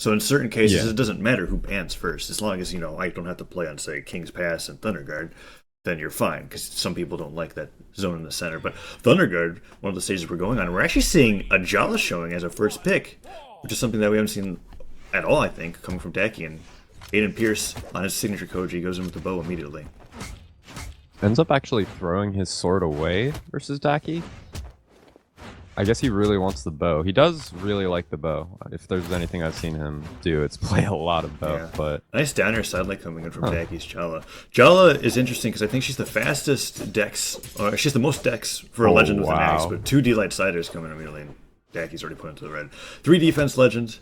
So in certain cases, Yeah. it doesn't matter who bans first, as long as I don't have to play on say King's Pass and Thunderguard, then you're fine. Because some people don't like that zone in the center. But Thunderguard, one of the stages we're going on, we're actually seeing a Jhala showing as a first pick, which is something that we haven't seen at all. I think coming from Dakky, and PXPierce on his signature Koji goes in with the bow immediately. Ends up actually throwing his sword away versus Dakky. I guess he really wants the bow. He does really like the bow. If there's anything I've seen him do, it's play a lot of bow. Yeah. But nice down air side light coming in from Dakky's Jhala. Jhala is interesting because I think she's the fastest dex, or she's the most dex for a legend with an axe, but 2 D-Light Siders coming immediately, and Dakky's already put into the red. 3 defense legend,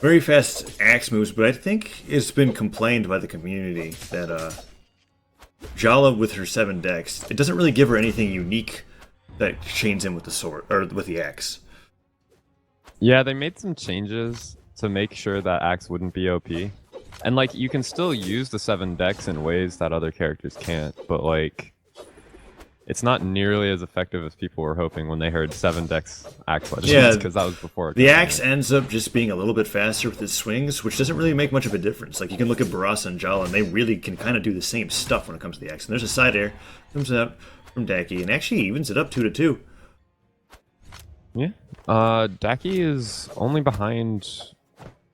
very fast axe moves, but I think it's been complained by the community that Jhala with her 7 dex, it doesn't really give her anything unique that chains in with the sword, or with the axe. yeah, they made some changes to make sure that axe wouldn't be OP. And like you can still use the 7 decks in ways that other characters can't, but like it's not nearly as effective as people were hoping when they heard 7 decks axe legends, Yeah, because that was before. The axe ends up just being a little bit faster with its swings, which doesn't really make much of a difference. Like, you can look at Barasa and Jhala, and they really can kind of do the same stuff when it comes to the axe. And there's a side air, comes out from Dakky, and actually evens it up 2-2. Yeah. Dakky is only behind.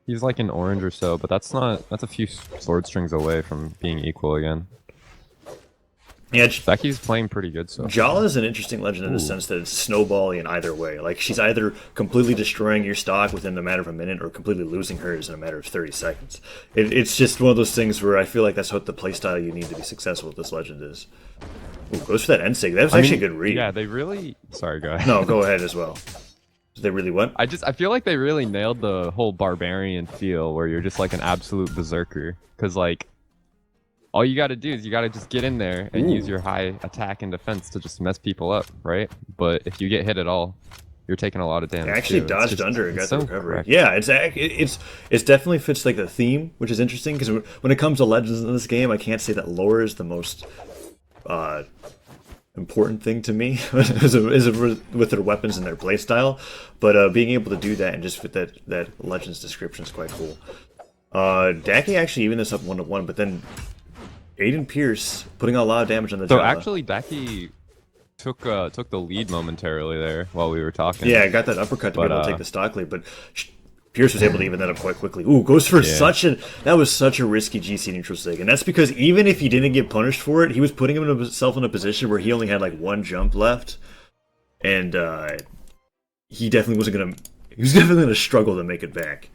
He's like an orange or so, but that's a few sword strings away from being equal again. Yeah, Dakky's playing pretty good so far. Jhala is an interesting legend in the sense that it's snowbally in either way. Like, she's either completely destroying your stock within a matter of a minute or completely losing hers in a matter of 30 seconds. It's just one of those things where I feel like that's what the playstyle you need to be successful with this legend is. Ooh, goes for that end sig. That was actually a good read. Yeah, they really. Sorry, go ahead. No, go ahead as well. Did they really what? I feel like they really nailed the whole barbarian feel where you're just like an absolute berserker. Because like, all you gotta do is you gotta just get in there and use your high attack and defense to just mess people up, right? But if you get hit at all, you're taking a lot of damage. It actually too. dodged under and got so the recovery. correct. Yeah, it's definitely fits like the theme, which is interesting because when it comes to legends in this game, I can't say that lore is the most important thing to me is with their weapons and their playstyle, but being able to do that and just fit that legend's description is quite cool. Dakky actually even this up 1-1, but then PXPierce putting a lot of damage on the So Jhala. actually, Dakky took the lead momentarily there while we were talking. Yeah, I got that uppercut to be able to take the stock lead, but Pierce was able to even that up quite quickly. Ooh, goes for that was such a risky GC neutral sig, and that's because even if he didn't get punished for it, he was putting himself in a position where he only had like 1 jump left, and he definitely gonna struggle to make it back.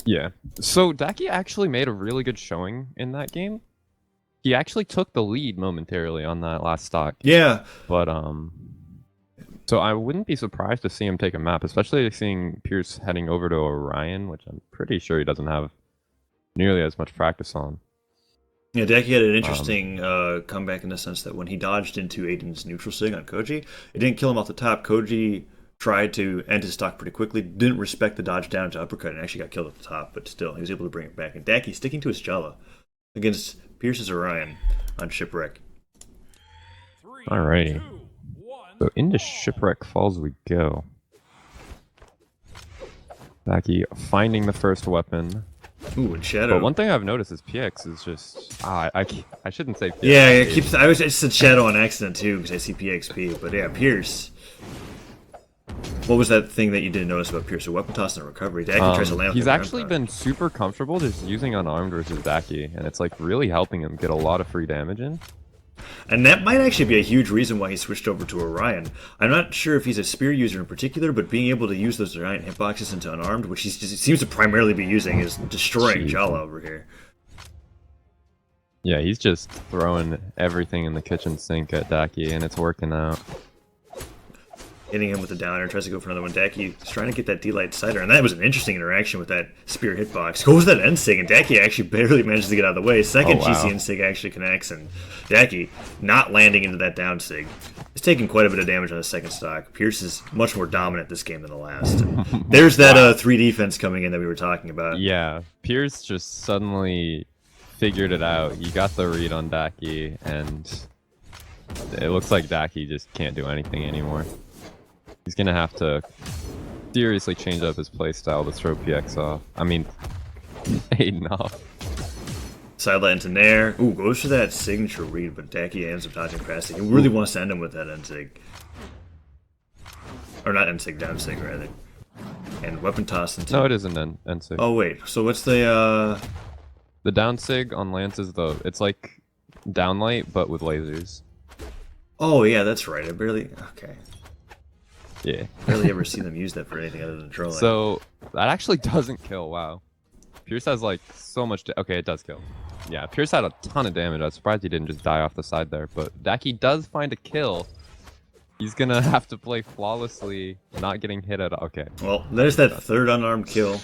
Yeah. So Dakky actually made a really good showing in that game. He actually took the lead momentarily on that last stock. Yeah, But so I wouldn't be surprised to see him take a map, especially seeing Pierce heading over to Orion, which I'm pretty sure he doesn't have nearly as much practice on. yeah. Dakky had an interesting comeback in the sense that when he dodged into Aiden's neutral sig on Koji, it didn't kill him off the top. Koji tried to end his stock pretty quickly, didn't respect the dodge down to uppercut, and actually got killed at the top, but still, he was able to bring it back. And Dakky sticking to his Jhala against Pierce's Orion on Shipwreck. Alrighty. So into Shipwreck Falls we go. Dakky finding the first weapon. Ooh, and Shadow. But one thing I've noticed is PX is just... I shouldn't say PX. Yeah, it keeps. I said Shadow on accident too because I see PXP, but yeah, Pierce. What was that thing that you didn't notice about Pierce? A weapon toss and a recovery. Dakky tries to land. He's actually been super comfortable just using unarmed versus Dakky, and it's like really helping him get a lot of free damage in. And that might actually be a huge reason why he switched over to Orion. I'm not sure if he's a spear user in particular, but being able to use those giant hitboxes into unarmed, which he seems to primarily be using, is destroying Jhala over here. Yeah, he's just throwing everything in the kitchen sink at Dakky, and it's working out. Hitting him with the downer, tries to go for another one. Dakky is trying to get that D-Light Cider, and that was an interesting interaction with that spear hitbox. Goes that end sig, and Dakky actually barely manages to get out of the way. Second GCN sig actually connects, and Dakky not landing into that down sig. He's taking quite a bit of damage on the second stock. Pierce is much more dominant this game than the last. And there's that 3 defense coming in that we were talking about. Yeah, Pierce just suddenly figured it out. He got the read on Dakky, and it looks like Dakky just can't do anything anymore. He's gonna have to seriously changed up his playstyle to throw PX off. I mean, Aiden off. Sideline to Nair. Ooh, goes for that signature read, but Dakky ends up dodging past it. He really wants to end him with that end sig. Or not end sig, down sig, rather. And weapon toss into... No, it isn't end sig. Oh, wait. So what's the, The down sig on Lance is it's like downlight, but with lasers. Oh, yeah, that's right. I barely... Okay. Yeah. Barely ever see them use that for anything other than trolling. So, that actually doesn't kill, wow. Pierce has like so much... Okay, it does kill. Yeah, Pierce had a ton of damage. I was surprised he didn't just die off the side there. But Dakky does find a kill. He's gonna have to play flawlessly, not getting hit at all. Okay. Well, there's that third unarmed kill